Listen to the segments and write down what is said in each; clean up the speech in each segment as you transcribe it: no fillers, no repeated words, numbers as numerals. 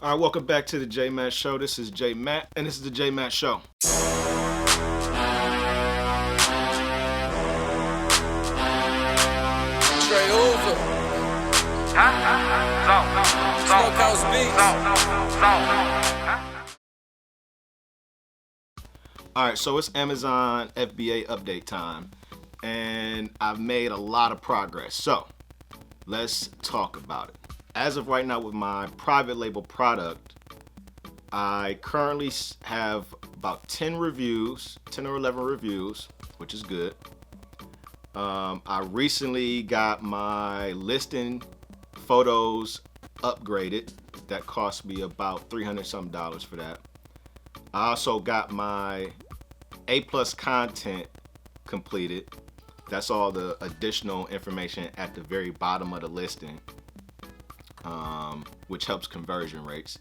All right, welcome back to the J Matt Show. This is J Matt, and this is the J Matt Show. Straight over. Smokehouse beats. All right, so it's Amazon FBA update time, and I've made a lot of progress. So let's talk about it. As of right now, with my private label product, I currently have about 10 reviews, 10 or 11 reviews, which is good. I recently got my listing photos upgraded. That cost me about $300 something for that. I also got my A+ content completed. That's all the additional information at the very bottom of the listing, which helps conversion rates.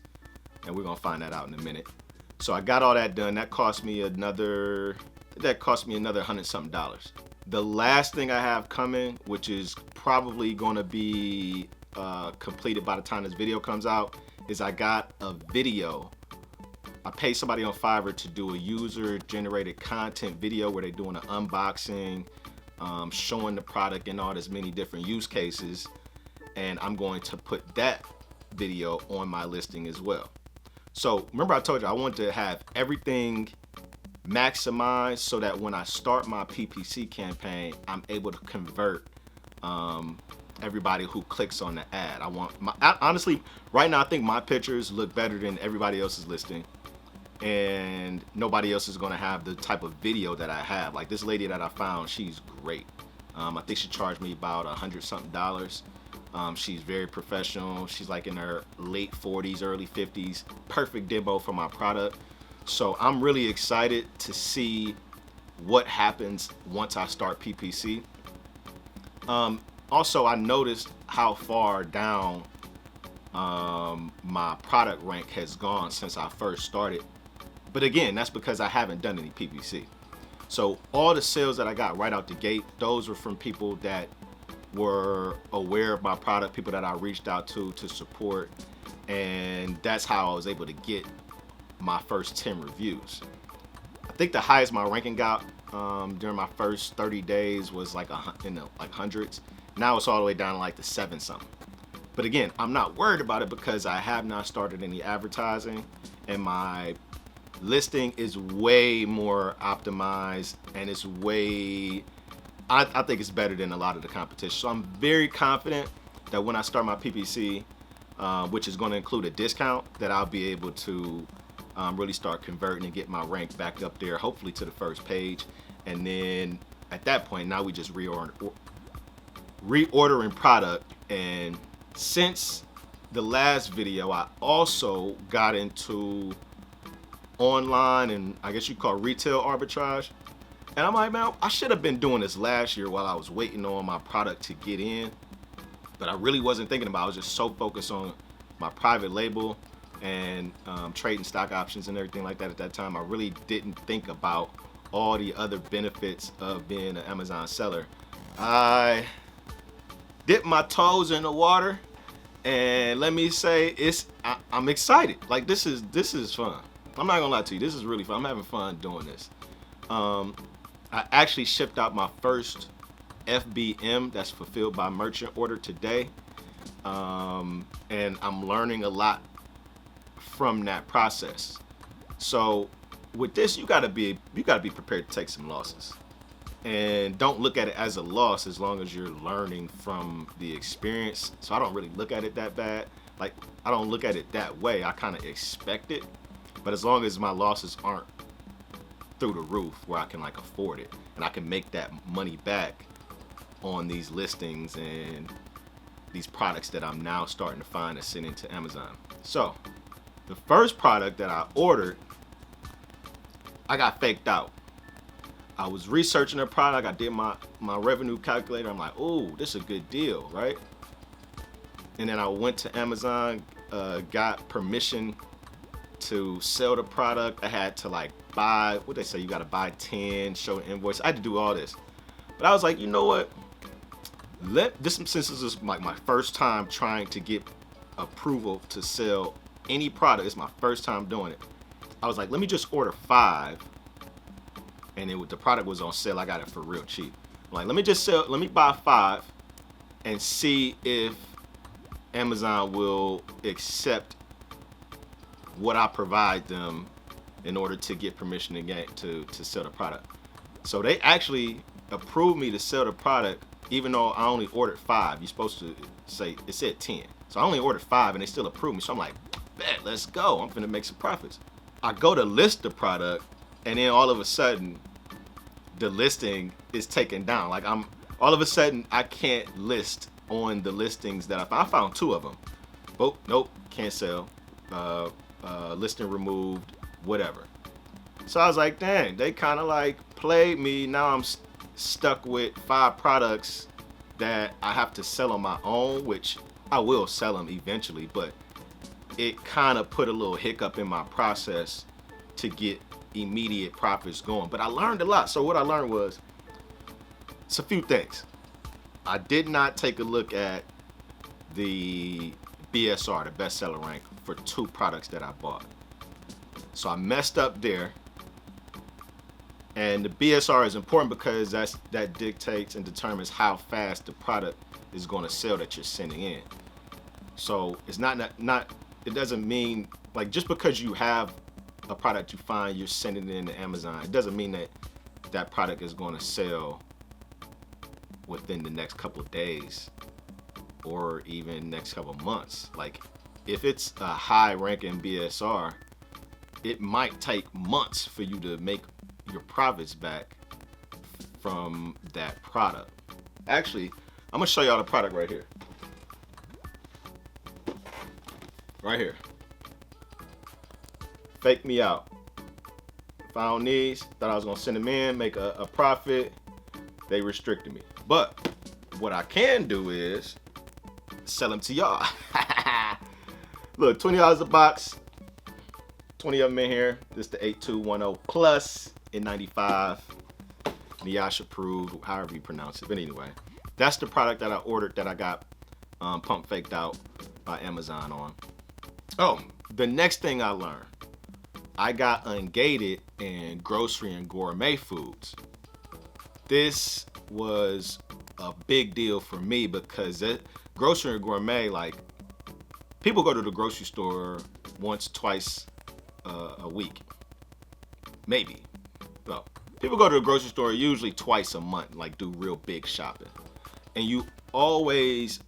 And we're gonna find that out in a minute. So I got all that done. That cost me another $100 something. The last thing I have coming, which is probably gonna be completed by the time this video comes out, is I got a video. I paid somebody on Fiverr to do a user-generated content video where they're doing an unboxing, showing the product in all this many different use cases, and I'm going to put that video on my listing as well. So remember I told you I want to have everything maximized so that when I start my PPC campaign, I'm able to convert everybody who clicks on the ad. Honestly, right now I think my pictures look better than everybody else's listing, and nobody else is gonna have the type of video that I have. Like this lady that I found, she's great. I think she charged me about $100 something. She's very professional. She's like in her late 40s, early 50s. Perfect demo for my product. So I'm really excited to see what happens once I start PPC. Also, I noticed how far down my product rank has gone since I first started. But again, that's because I haven't done any PPC. So all the sales that I got right out the gate, those were from people that were aware of my product, people that I reached out to support, and that's how I was able to get my first 10 reviews. I think the highest my ranking got during my first 30 days was like like hundreds. Now it's all the way down to like the 7 something. But again, I'm not worried about it because I have not started any advertising, and my listing is way more optimized, and it's way, I think it's better than a lot of the competition. So I'm very confident that when I start my PPC, which is going to include a discount, that I'll be able to really start converting and get my rank back up there, hopefully to the first page. And then at that point, now we just reordering product. And since the last video, I also got into online, and I guess you call retail arbitrage. And I'm like, man, I should have been doing this last year while I was waiting on my product to get in. But I really wasn't thinking about it. I was just so focused on my private label and trading stock options and everything like that at that time. I really didn't think about all the other benefits of being an Amazon seller. I dipped my toes in the water, and let me say, I'm excited. Like this is fun. I'm not gonna lie to you, this is really fun. I'm having fun doing this. I actually shipped out my first FBM that's fulfilled by merchant order today, and I'm learning a lot from that process. So with this, you gotta be prepared to take some losses, and don't look at it as a loss as long as you're learning from the experience. So I don't really look at it that bad. Like I don't look at it that way. I kind of expect it, but as long as my losses aren't through the roof where I can like afford it and I can make that money back on these listings and these products that I'm now starting to find and send into Amazon. So the first product that I ordered, I got faked out. I was researching the product. I did my revenue calculator. I'm like, oh, this is a good deal, right? And then I went to Amazon, got permission to sell the product. I had to like buy, what they say, you gotta buy 10, show an invoice. I had to do all this. But I was like, you know what? Since this is like my first time trying to get approval to sell any product. It's my first time doing it. I was like, let me just order 5, and the product was on sale. I got it for real cheap. I'm like, let me buy 5 and see if Amazon will accept what I provide them in order to get permission to sell the product. So they actually approved me to sell the product, even though I only ordered 5. You're supposed to say, it said 10. So I only ordered 5 and they still approved me. So I'm like, bet, let's go. I'm finna make some profits. I go to list the product, and then all of a sudden the listing is taken down. Like all of a sudden I can't list on the listings that I found 2 of them. Oh, nope, can't sell. Listing removed, whatever. So I was like, dang, they kind of like played me. Now I'm stuck with 5 products that I have to sell on my own, which I will sell them eventually, but it kind of put a little hiccup in my process to get immediate profits going. But I learned a lot. So what I learned was, it's a few things. I did not take a look at the BSR, the bestseller rank, for 2 products that I bought. So I messed up there. And the BSR is important because that dictates and determines how fast the product is going to sell that you're sending in. So it's not it doesn't mean, like, just because you have a product you find you're sending it into Amazon, it doesn't mean that that product is going to sell within the next couple of days or even next couple of months. Like, if it's a high ranking BSR, it might take months for you to make your profits back from that product. Actually, I'm gonna show y'all the product right here. Right here. Fake me out. Found these, thought I was gonna send them in, make a profit. They restricted me. But what I can do is sell them to y'all. Look, $20 a box. 20 of them in here. This is the 8210 Plus in 95. Niyash approved, however you pronounce it. But anyway, that's the product that I ordered that I got pump faked out by Amazon on. Oh, the next thing I learned, I got ungated in grocery and gourmet foods. This was a big deal for me because grocery and gourmet, like, people go to the grocery store once, twice a week, maybe. Well, people go to the grocery store usually twice a month, like do real big shopping. And you always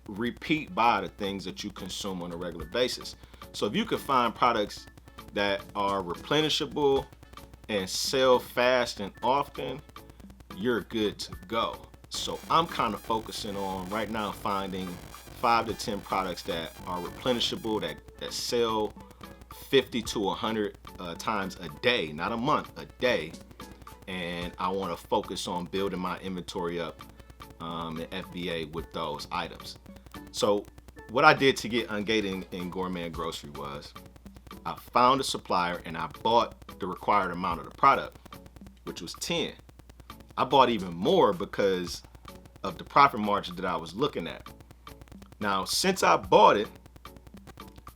repeat buy the things that you consume on a regular basis. So if you can find products that are replenishable and sell fast and often, you're good to go. So I'm kind of focusing on right now finding 5 to 10 products that are replenishable, that sell 50 to 100 times a day, not a month, a day. And I want to focus on building my inventory up in FBA with those items. So what I did to get ungated in gourmet and grocery was I found a supplier and I bought the required amount of the product, which was 10. I bought even more because of the profit margin that I was looking at. Now, since I bought it,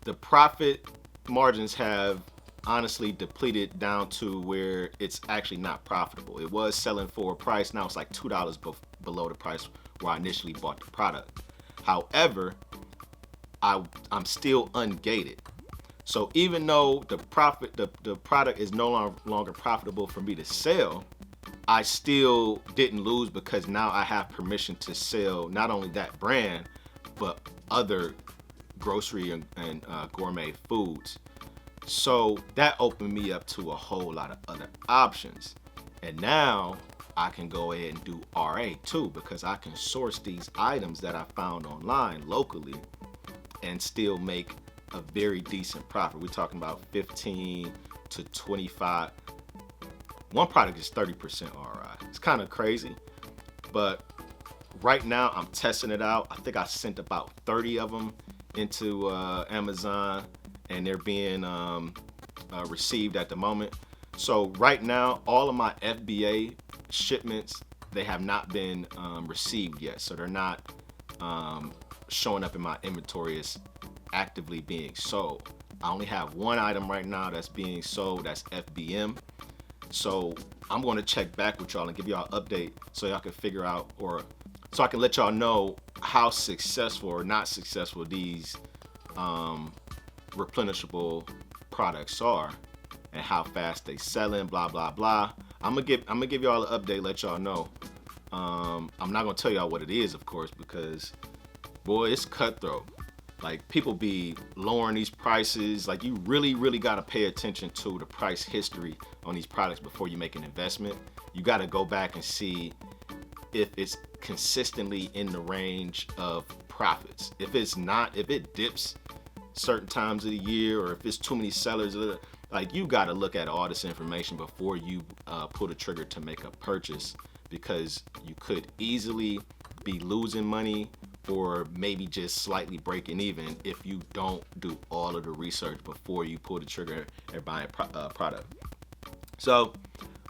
the profit margins have honestly depleted down to where it's actually not profitable. It was selling for a price, now it's like $2 below the price where I initially bought the product. However, I'm still ungated. So even though the product is no longer profitable for me to sell, I still didn't lose because now I have permission to sell not only that brand, but other grocery and gourmet foods. So that opened me up to a whole lot of other options. And now I can go ahead and do RA too, because I can source these items that I found online locally and still make a very decent profit. We're talking about 15 to 25. One product is 30% RI. It's kind of crazy, but right now I'm testing it out. I think I sent about 30 of them into Amazon, and they're being received at the moment. So right now, all of my FBA shipments, they have not been received yet. So they're not showing up in my inventory as actively being sold. I only have one item right now that's being sold. That's FBM. So I'm going to check back with y'all and give y'all an update so y'all can figure out, or so I can let y'all know how successful or not successful these replenishable products are and how fast they selling, blah blah blah. I'm gonna give y'all an update, let y'all know. I'm not gonna tell y'all what it is, of course, because boy, it's cutthroat. Like, people be lowering these prices. Like, you really gotta pay attention to the price history on these products before you make an investment. You gotta go back and see if it's consistently in the range of profits. If it's not, if it dips certain times of the year, or if it's too many sellers, like, you gotta look at all this information before you pull the trigger to make a purchase, because you could easily be losing money or maybe just slightly breaking even if you don't do all of the research before you pull the trigger and buy a product. So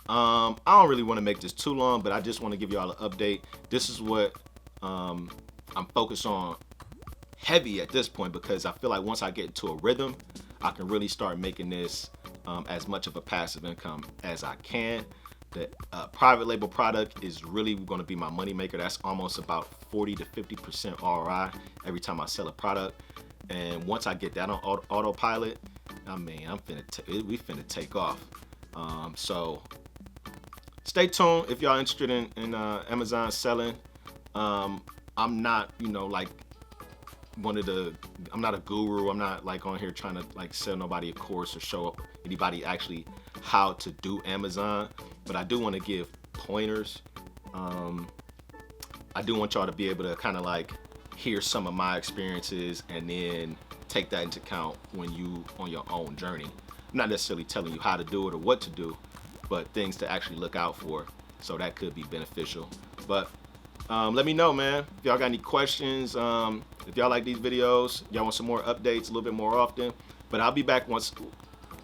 I don't really want to make this too long, but I just want to give y'all an update. This is what I'm focused on heavy at this point, because I feel like once I get into a rhythm, I can really start making this as much of a passive income as I can. The private label product is really going to be my money maker. That's almost about 40 to 50% ROI every time I sell a product. And once I get that on autopilot, I mean, we finna take off. So stay tuned if y'all interested in Amazon selling. I'm not, like I'm not a guru. I'm not like on here trying to like sell nobody a course or show up anybody actually how to do Amazon, but I do want to give pointers. I do want y'all to be able to kind of like hear some of my experiences and then take that into account when you on your own journey. I'm not necessarily telling you how to do it or what to do, but things to actually look out for. So that could be beneficial. But let me know, man, if y'all got any questions. If y'all like these videos, y'all want some more updates a little bit more often. But I'll be back with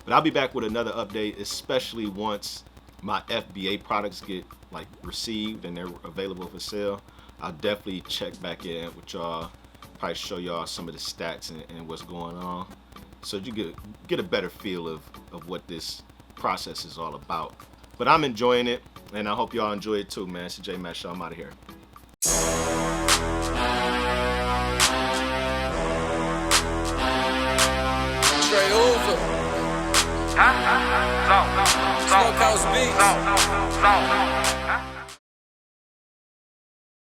another update, especially once my FBA products get like received and they're available for sale. I'll definitely check back in with y'all, probably show y'all some of the stats and what's going on, so you get a better feel of what this process is all about. But I'm enjoying it, and I hope y'all enjoy it too, man. It's J Matt Show. I'm out of here. Straight over. Smokehouse beats.